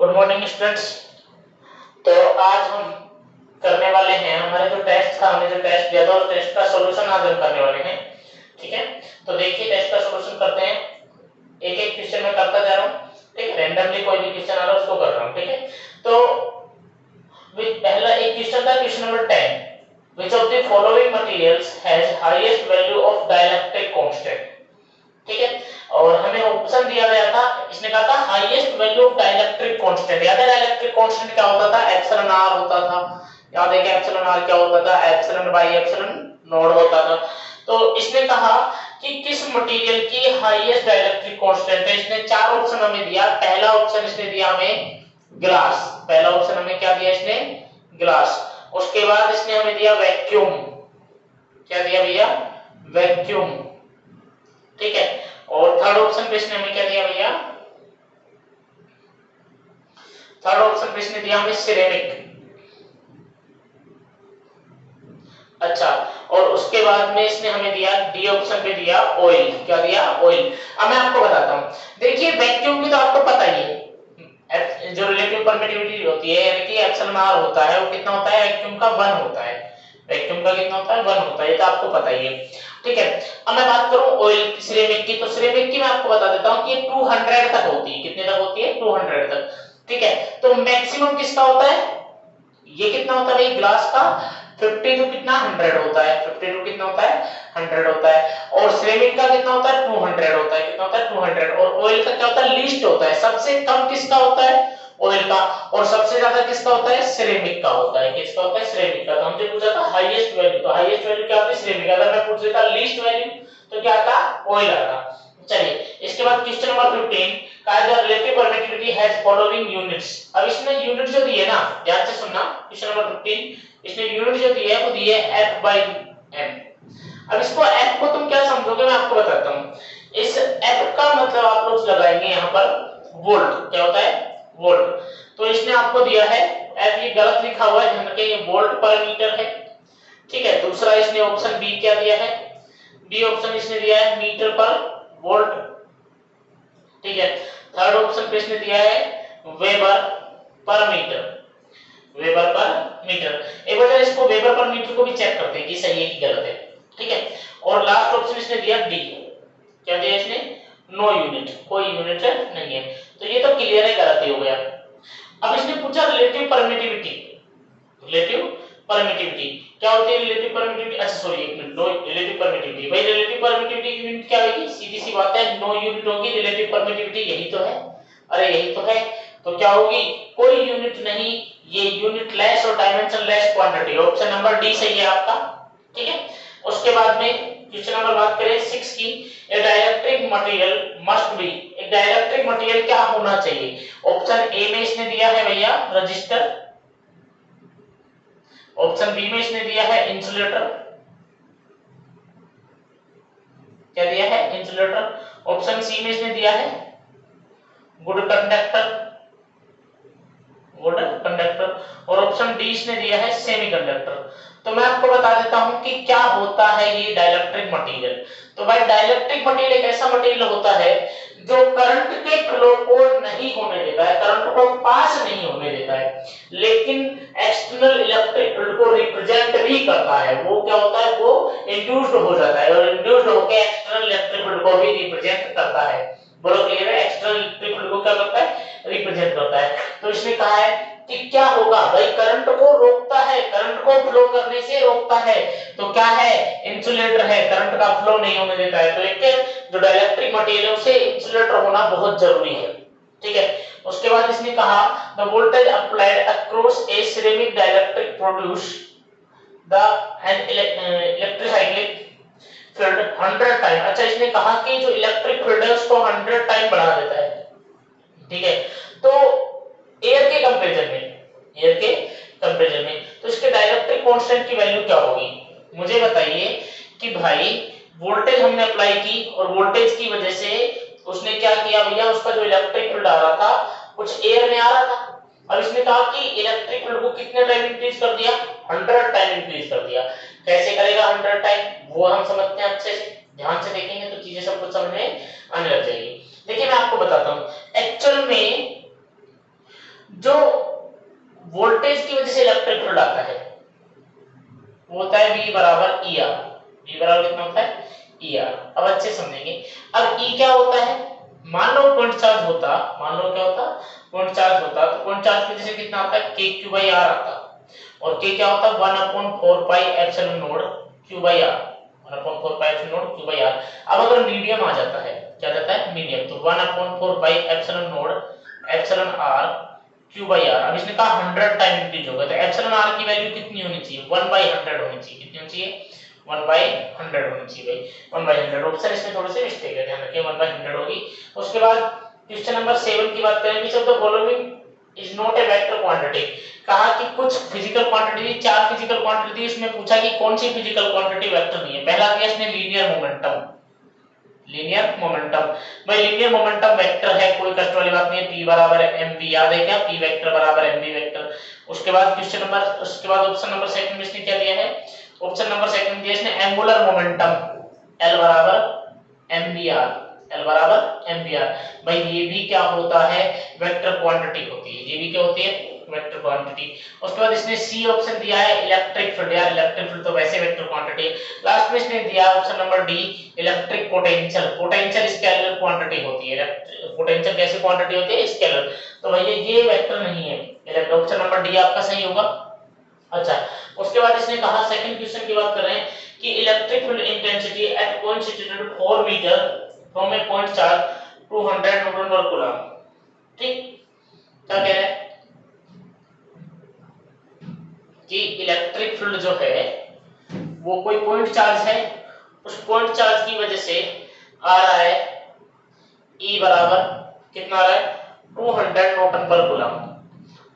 Good morning students. तो आज हम करने वाले हैं हमारे जो टेस्ट था, हमने जो टेस्ट दिया था उस टेस्ट का सॉल्यूशन आज हम करने वाले हैं। ठीक है, तो देखिए टेस्ट का सॉल्यूशन करते हैं। एक एक क्वेश्चन में करता जा रहा हूं। ठीक है, रैंडमली कोई भी क्वेश्चन आ रहा है उसको कर रहा हूं। ठीक है, तो पहला एक क्वेश्चन था, question number 10, which of the following materials has highest value of dielectric constant। ठीक है, और हमें ऑप्शन दिया गया था, इसने कहा था highest value of dielectric constant. याद है डाइलेक्ट्रिक कांस्टेंट क्या होता था? एप्सिलॉन आर होता था। याद है कि एप्सिलॉन आर क्या होता था? एप्सिलॉन बाई एप्सिलॉन नॉट होता था। तो इसने कहा कि किस मटेरियल की हाईएस्ट डाइलेक्ट्रिक कांस्टेंट है। इसने चार ऑप्शन हमें दिया। पहला ऑप्शन इसने दिया हमें ग्लास। पहला ऑप्शन हमें क्या दिया इसने? ग्लास। उसके बाद इसने हमें दिया वैक्यूम। क्या दिया भैया? वैक्यूम। ठीक है, और थर्ड ऑप्शन पे इसने हमें क्या दिया भैया? थर्ड ऑप्शन पे इसने दिया हमें सिरेमिक। अच्छा, और उसके बाद में इसने हमें दिया डी ऑप्शन पे दिया ऑयल। क्या दिया? ऑयल। अब मैं आपको बताता हूं। देखिए वैक्यूम की तो आपको पता ही है, जो रिलेटिव परमिटिविटी होती है यानी कि एप्सिलॉन आर होता है, वो कितना होता है? वैक्यूम का 1 होता है। वैक्यूम का कितना होता है? 1 होता है, ये तो आपको पता ही है। ठीक है, अब मैं बात करूं ऑयल सिरेमिक की, तो सिरेमिक की मैं आपको बता देता हूं कि 200 तक होती है। कितने तक होती है? 200 तक। ठीक है, तो मैक्सिमम किसका होता है? ये कितना होता है भाई? ग्लास का 50 टू कितना 100 होता है। 50 टू कितना होता है? 100 होता है। और सिरेमिक का कितना होता है? 200 होता है। कितना होता है? 200। और ऑयल का क्या होता है? लीस्ट होता है। सबसे कम किसका होता है? ऑयल का। और सबसे ज्यादा किसका होता है? सिरेमिक का होता है। किसका होता है? सिरेमिक का। तो हमसे पूछा था हाईएस्ट वैल्यू, तो हाईएस्ट वैल्यू क्या होती है? सिरेमिक। अगर मैं पूछ लेता लीस्ट वैल्यू तो क्या आता? ऑयल आता। चलिए, इसके बाद क्वेश्चन नंबर 15 का the relative permittivity has following units. अब इसने यूनिट जो दी है ना, ध्यान से सुनना, क्वेश्चन नंबर 15 इसने यूनिट जो दी है वो दी है F/m। अब इसको F को तुम क्या समझोगे मैं आपको बताता हूं। इस F का मतलब आप लोग लगाएंगे यहां पर वोल्ट। क्या होता है? वोल्ट। तो इसने आपको दिया है F, ये गलत लिखा हुआ है, ध्यान रखिए, ये वोल्ट पर मीटर है। ठीक है, दूसरा इसने ऑप्शन बी क्या दिया है? बी ऑप्शन इसने दिया है मीटर पर वोल्ट। ठीक है, थर्ड ऑप्शन पे इसने दिया है वेबर पर मीटर। वेबर पर मीटर। एक बार इसको वेबर पर मीटर को भी चेक करते हैं कि सही है कि गलत है। ठीक है, और लास्ट ऑप्शन इसने दिया डी। क्या दिया इसने? नो यूनिट, कोई यूनिट नहीं है। तो ये तो क्लियर है, गलत ही हो गया। अब इसने पूछा रिलेटिव परमिटिविटी। रिलेटिव परमिटिविटी क्या होती है? रिलेटिव परमिटिविटी, अच्छा सॉरी एक मिनट, नो रिलेटिव परमिटिविटी। भाई रिलेटिव परमिटिविटी की यूनिट क्या होगी? सीधी सी बात है, नो यूनिट होगी। रिलेटिव परमिटिविटी यही तो है। अरे यही तो है। तो क्या होगी? कोई यूनिट नहीं, ये यूनिट लेस और dimension less quantity. Option number D सही है आपका। ठीक है, उसके बाद में क्वेश्चन नंबर बात करें 6 की, ए डाइलेक्ट्रिक मटेरियल मस्ट बी। एक डाइलेक्ट्रिक मटेरियल क्या होना चाहिए? ऑप्शन ए में इसने दिया है भैया रजिस्टर। ऑप्शन बी में इसने दिया है इंसुलेटर। क्या दिया है? इंसुलेटर। ऑप्शन सी में इसने दिया है गुड कंडक्टर। Good conductor. और ऑप्शन डी इसने दिया है सेमीकंडक्टर। तो मैं आपको बता देता हूं कि क्या होता है ये डाइलेक्ट्रिक मटेरियल। तो भाई डाइलेक्ट्रिक मटेरियल एक ऐसा मटेरियल होता है जो करंट के फ्लो को नहीं होने देता है, करंट को पास नहीं होने देता है, लेकिन एक्सटर्नल इलेक्ट्रिक फील्ड को रिप्रेजेंट भी करता है। वो क्या होता है? वो इंड्यूस्ड हो जाता है, और इंड्यूस्ड होकर एक्सटर्नल इलेक्ट्रिक फील्ड को भी रिप्रेजेंट करता है। बोलो क्लियर है? एक्सटर्नल इलेक्ट्रिक फील्ड को क्या करता है? रिप्रेजेंट करता है। तो इसने कहा है कि क्या होगा भाई? करंट को रोकता है, करंट को फ्लो करने से रोकता है। तो क्या है? इंसुलेटर है, करंट का फ्लो नहीं होने देता है। तो एक जो डाइलेक्ट्रिक मटेरियल है उसे इंसुलेटर होना बहुत जरूरी है। ठीक है, उसके बाद इसने कहा the voltage applied across A ceramic dielectric produce the electrocyclic field 100 time. अच्छा, इसने कहा कि जो इलेक्ट्रिक फील्ड है उसको 100 टाइम बढ़ा देता है। ठीक है, तो एयर के कंपैरिजन में तो इसके डाइलेक्ट्रिक कांस्टेंट की वैल्यू क्या होगी? मुझे बताइए कि भाई वोल्टेज हमने अप्लाई की और वोल्टेज की वजह से उसने क्या किया भैया? उसका जो इलेक्ट्रिक फील्ड आ रहा था कुछ एयर में आ रहा था। अब इसने कहा कि इलेक्ट्रिक फील्ड को कितने टाइम इंक्रीज कर दिया? 100 टाइम इंक्रीज कर दिया। कैसे करेगा 100 टाइम? वो हम समझते हैं अच्छे से, ध्यान से देखेंगे तो चीजें सब कुछ समझ में आने लग जाएगी। देखिए मैं आपको बताता हूं, एक्चुअल में होता है V बराबर ER। V बराबर कितना होता है ER। अब अच्छे समझेंगे। अब E क्या होता है, मान लो पॉइंट चार्ज होता, मान लो क्या होता पॉइंट चार्ज होता, तो पॉइंट चार्ज की जैसे कितना आता है KQ/R आता, और K क्या होता है 1/4 pi epsilon node Q/R, 1/4 pi epsilon node Q/R। अब अगर मीडियम आ जाता है, क्या जाता है मीडियम, तो 1/4 pi epsilon node epsilon R Q/R। अब इसने कहा 100 टाइम इंक्रीज होगा, तो एप्सिलॉन R की वैल्यू कितनी होनी चाहिए 1/100 होनी चाहिए। कितनी होनी चाहिए 1/100 होनी चाहिए भाई, 1/100। ऑप्शन इसमें थोड़े से मिस्टेक है, ध्यान रखिए 1/100 होगी। उसके बाद क्वेश्चन नंबर 7 की बात करें, which of the following is not a vector quantity. कहा कि कुछ फिजिकल क्वांटिटी, 4 फिजिकल क्वांटिटी थी, इसमें पूछा कि कौन सी फिजिकल क्वांटिटी वेक्टर नहीं है। पहला दिया इसने लीनियर मोमेंटम, लीनियर मोमेंटम भाई लीनियर मोमेंटम वेक्टर है, कोई कष्ट वाली बात नहीं है। P बराबर mv, याद है क्या P वेक्टर बराबर mv वेक्टर। उसके बाद क्वेश्चन नंबर, उसके बाद ऑप्शन नंबर 2 में इसने क्या दिया है, ऑप्शन नंबर 2 दिया इसने एंगुलर मोमेंटम L बराबर mvr, L बराबर mvr। भाई ये भी क्या होता है वेक्टर क्वांटिटी होती है, ये भी क्या होती है वेक्टर क्वांटिटी। उसके बाद इसने सी ऑप्शन दिया है इलेक्ट्रिक फील्ड, यार इलेक्ट्रिक फील्ड तो वैसे वेक्टर क्वांटिटी है। लास्ट में इसने दिया option number D electric potential, potential scalar quantity होती है। पोटेंशियल कैसी क्वांटिटी होती है स्केलर, तो भैया ये वेक्टर नहीं है, इलेक्ट्रिक ऑप्शन नंबर डी आपका सही होगा। अच्छा उसके बाद इसने कहा सेकंड क्वेश्चन की बात कर रहे हैं कि electric field intensity at point situated 4 metre from a point charge 200 newton पर कूलम। ठीक, क्या कह रहे हैं कि इलेक्ट्रिक फील्ड जो है वो कोई पॉइंट चार्ज है, उस पॉइंट चार्ज की वजह से आ रहा है E बराबर कितना आ रहा है 200 न्यूटन पर कूलम।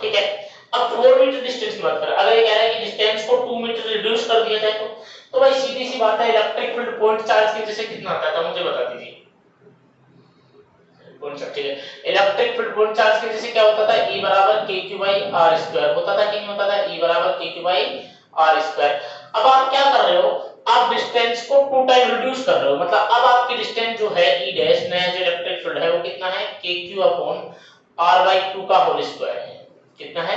ठीक है, अब 4 मीटर डिस्टेंस की बात करें, अगर ये कह रहा है कि डिस्टेंस को 2 मीटर रिड्यूस कर दिया जाए तो भाई सीधी सी बात है इलेक्ट्रिक फील्ड पॉइंट चार्ज की वजह से कितना आता है मुझे बता दीजिए। ठीक है, इलेक्ट्रिक फील्ड पॉइंट चार्ज की वजह से क्या होता था E बराबर KQ/R² होता था कि नहीं होता था, E बराबर KQ/R²। अब आप क्या कर रहे हो, आप डिस्टेंस को 2 टाइम रिड्यूस कर रहे हो, मतलब अब आपकी डिस्टेंस जो है E डैश नया जो इलेक्ट्रिक फील्ड है वो कितना है KQ/R/2 का होल स्क्वायर है। कितना है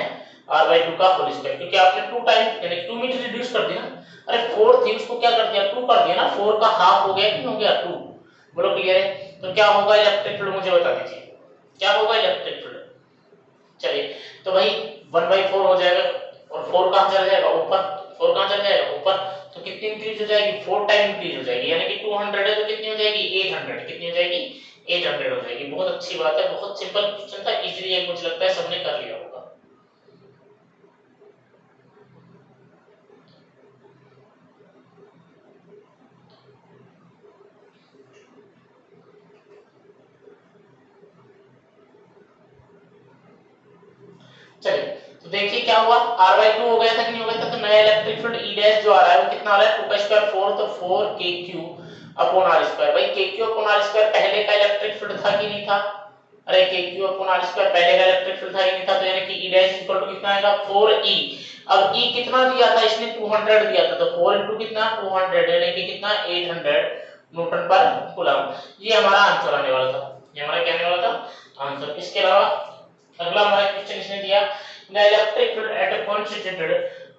R/2 का होल स्क्वायर, क्योंकि आपने 2 टाइम यानी 2 मीटर रिड्यूस कर दिया। अरे 4 थी उसको क्या कर दिया 2 कर दिया ना, 4 का हाफ हो गया कि नहीं हो गया 2। बोलो क्लियर है, तो क्या होगा इलेक्ट्रिक फील्ड मुझे बता दीजिए, क्या होगा इलेक्ट्रिक फील्ड। चलिए तो भाई 1/4 हो जाएगा और 4 कहां चला जाएगा ऊपर, 4 कहां चला जाएगा ऊपर, तो कितनी इंक्रीज हो जाएगी 4 टाइम इंक्रीज हो जाएगी, यानी कि 200 है तो कितनी हो जाएगी 800, कितनी हो जाएगी 800 हो जाएगी। बहुत अच्छी बात है, बहुत सिंपल क्वेश्चन था, इजीली मुझे लगता है सबने कर लिया होगा। चलिए तो देखिए क्या हुआ R/2 हो गया था कि नहीं हो गया था, तो नया इलेक्ट्रिक फील्ड E डैश जो आ रहा है वो कितना आ रहा है 2 का स्क्वायर 4, तो 4KQ/R²। भाई KQ/R² पहले का इलेक्ट्रिक फील्ड था कि नहीं था, अरे KQ/R² पहले का इलेक्ट्रिक फील्ड था कि नहीं था, तो यानी कि E डैश इक्वल टू कितना आएगा 4E। अब E कितना दिया था इसने 200 दिया था, तो 4 into कितना 200 यानी कि कितना 800 न्यूटन पर कूलम। ये हमारा आंसर आने वाला था, ये हमारा क्या आने वाला था आंसर। इसके अलावा अगला हमारा क्वेश्चन इसने दिया the electric field at a point situated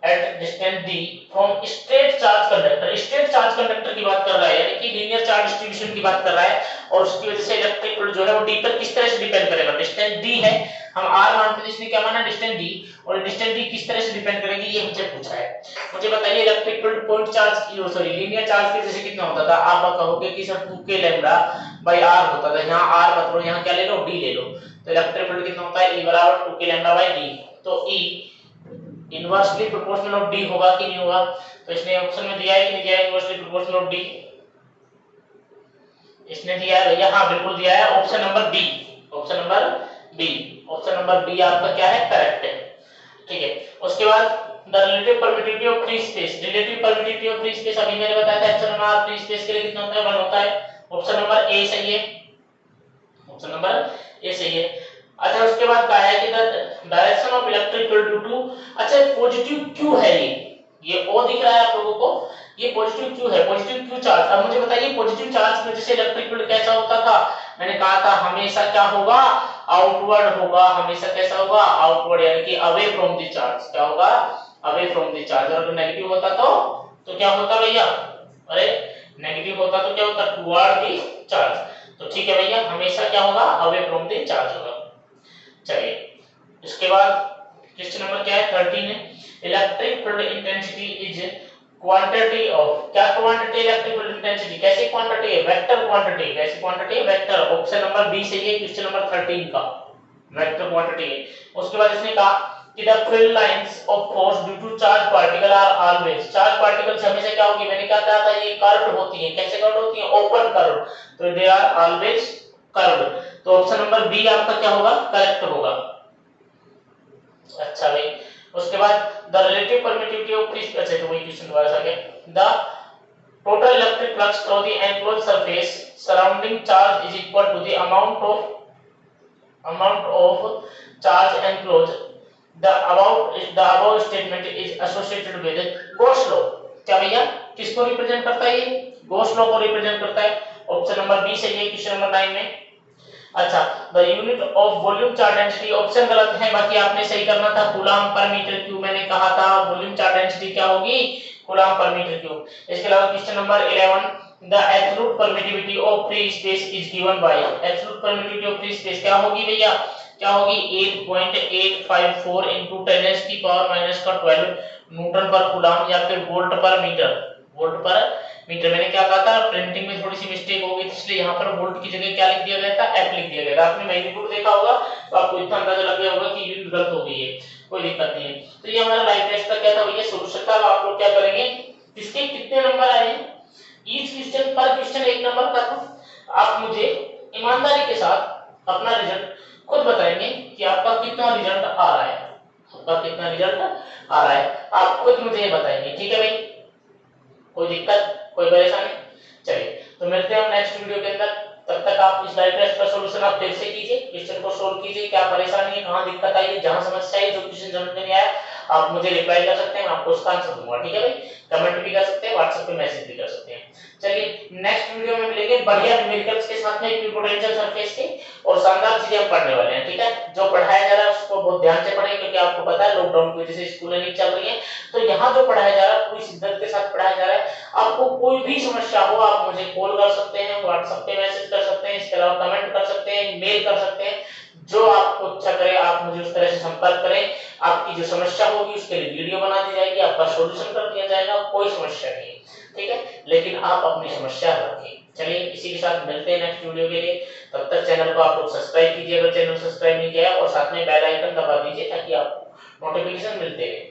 at distance d from straight charge conductor. Straight charge conductor की बात कर रहा है, यानी कि लीनियर चार्ज डिस्ट्रीब्यूशन की बात कर रहा है, और उसकी वजह से इलेक्ट्रिक फील्ड जो है वो d पर किस तरह से डिपेंड करेगा। डिस्टेंस d है, हम r मानते थे, इसने क्या माना डिस्टेंस d, और डिस्टेंस d किस तरह से डिपेंड करेगी ये हमसे पूछा है। मुझे बताइए इलेक्ट्रिक फील्ड पॉइंट चार्ज की सॉरी लीनियर चार्ज की वजह से कितना होता था, आप कहोगे कि सर 2k λ/r होता था, यहां r मत लो, यहां क्या ले लो d ले लो, तो इलेक्ट्रिक फील्ड कितना होता है E बराबर 2k λ/d, तो E inversely proportional of d होगा कि नहीं होगा, तो इसने ऑप्शन में दिया है कि नहीं दिया है इनवर्सली प्रोपोर्शनल ऑफ d, इसने दिया है भैया, हां बिल्कुल दिया है, option number B, option number B, option number B आपका क्या है करेक्ट है। ठीक है, उसके बाद the relative permittivity of free space, relative permittivity of free space अभी मैंने बताया था एप्सिलॉन r फ्री स्पेस के लिए कितना होता है 1 होता है, ऑप्शन नंबर ए सही है, ऑप्शन नंबर ए सही है। अच्छा उसके बाद कहा है कि the direction of electric field due to, अच्छा पॉजिटिव क्यू है, ये ओ दिख रहा है आप लोगों को, ये पॉजिटिव क्यू है, पॉजिटिव क्यू चार्ज। अब मुझे बताइए पॉजिटिव चार्ज की वजह से इलेक्ट्रिक फील्ड कैसा होता था, मैंने कहा था हमेशा क्या होगा आउटवर्ड होगा, हमेशा कैसा होगा आउटवर्ड, यानी कि अवे फ्रॉम द चार्ज, क्या होगा अवे फ्रॉम द चार्ज, और नेगेटिव होता तो तो क्या होता भैया, अरे नेगेटिव होता तो क्या होता, टुवर्ड दी चार्ज। तो ठीक है भैया, हमेशा क्या होगा, अवे फ्रॉम दी चार्ज होगा। चलिए इसके बाद क्वेश्चन नंबर क्या है 13 है, electric field intensity is quantity of, क्या क्वांटिटी, इलेक्ट्रिक फील्ड इंटेंसिटी कैसी क्वांटिटी है, वेक्टर क्वांटिटी, कैसी क्वांटिटी है, वेक्टर। ऑप्शन नंबर बी सही है क्वेश्चन नंबर 13 का, वेक्टर क्वांटिटी है। उसके बाद इसने कहा कि the field lines of force due to charge particle are always, charge particles हमेशा क्या होगी, मैंने क्या कहा था, ये कर्व्ड होती है, कैसे कर्व्ड होती है, ओपन कर्व्ड, तो दे आर ऑलवेज कर्व्ड। तो ऑप्शन नंबर बी आपका क्या होगा, करेक्ट होगा। अच्छा भाई, उसके बाद the relative permittivity of free space, तो वही क्वेश्चन दोबारा आ गया, the total electric flux through the enclosed surface surrounding charge is equal to the amount of charge enclosed, the above statement is associated with Gauss law। क्या भैया, किसको represent करता है, ये Gauss law को रिप्रेजेंट करता है। ऑप्शन नंबर बी सही है क्वेश्चन नंबर 9 में। अच्छा, the unit of volume charge density, option गलत है, बाकी आपने सही करना था, कूलम पर मीटर क्यूब, मैंने कहा था वॉल्यूम चार्ज डेंसिटी क्या होगी, कूलम पर मीटर क्यूब। इसके अलावा question number 11, the absolute permittivity of free space is given by, absolute permittivity of free space क्या होगी भैया, क्या होगी 8.854 into 10⁻⁻12 न्यूटन पर कूलम या फिर वोल्ट पर मीटर, वोल्ट पर मीटर। मैंने क्या कहा था, प्रिंटिंग में थोड़ी सी मिस्टेक हो गई, इसलिए यहाँ पर वोल्ट की जगह क्या लिख दिया गया था, एफ लिख दिया गया था। आपने मैग्नीट्यूड देखा होगा तो आपको इतना अंदाजा लग गया होगा कि यूनिट गलत हो गई है, कोई दिक्कत नहीं है। तो ये हमारा लाइव टेस्ट का क्या था भैया, सोल्यूशन था। आप लोग क्या करेंगे, किसके कितने नंबर आए हैं, ईच क्वेश्चन पर क्वेश्चन 1 नंबर का था। आप मुझे ईमानदारी के साथ अपना रिजल्ट खुद बताएंगे कि आपका कितना रिजल्ट आ रहा है, आपका कितना रिजल्ट आ रहा है, आप खुद मुझे बताएंगे, ठीक है भाई, कोई दिक्कत कोई परेशानी। चलिए तो मिलते हैं हम नेक्स्ट वीडियो के अंदर, तब तक आप इस लाइव टेस्ट का सॉल्यूशन आप फिर से कीजिए, क्वेश्चन को सोल्व कीजिए, क्या परेशानी है, कहां दिक्कत आई है, जहां समस्या है, जो क्वेश्चन समझ में नहीं आया आप मुझे रिप्लाई कर सकते हैं, मैं आपको उसका आंसर दूंगा, ठीक है भाई। कमेंट भी कर सकते हैं, व्हाट्सएप पे मैसेज भी कर सकते हैं। चलिए नेक्स्ट वीडियो में मिलेंगे बढ़िया न्यूमेरिकल्स के साथ में, इक्विपोटेंशियल सरफेस के, और शानदार चीजें हम पढ़ने वाले हैं, ठीक है। जो पढ़ाया जा रहा है उसको बहुत ध्यान से पढ़ें, क्योंकि आपको पता है लॉकडाउन की वजह से स्कूलें नहीं चल रही हैं, तो यहाँ जो पढ़ाया जा रहा है पूरी शिद्दत के साथ पढ़ाया जा रहा है। आपको कोई भी समस्या हो आप मुझे कॉल कर सकते हैं, व्हाट्सएप पे मैसेज कर सकते हैं, इसके अलावा कमेंट कर सकते हैं, मेल कर सकते हैं, जो आपको अच्छा करे आप मुझे उस तरह से संपर्क करें। आपकी जो समस्या होगी उसके लिए वीडियो बना दी जाएगी, आपका सॉल्यूशन कर दिया जाएगा, कोई समस्या नहीं, ठीक है, लेकिन आप अपनी समस्या रखें। चलिए इसी के साथ मिलते हैं नेक्स्ट वीडियो के लिए, तब तक चैनल को आप लोग सब्सक्राइब कीजिए अगर चैनल सब्सक्राइब नहीं किया है, और साथ में बेल आइकन दबा दीजिए ताकि आपको नोटिफिकेशन मिलते रहे।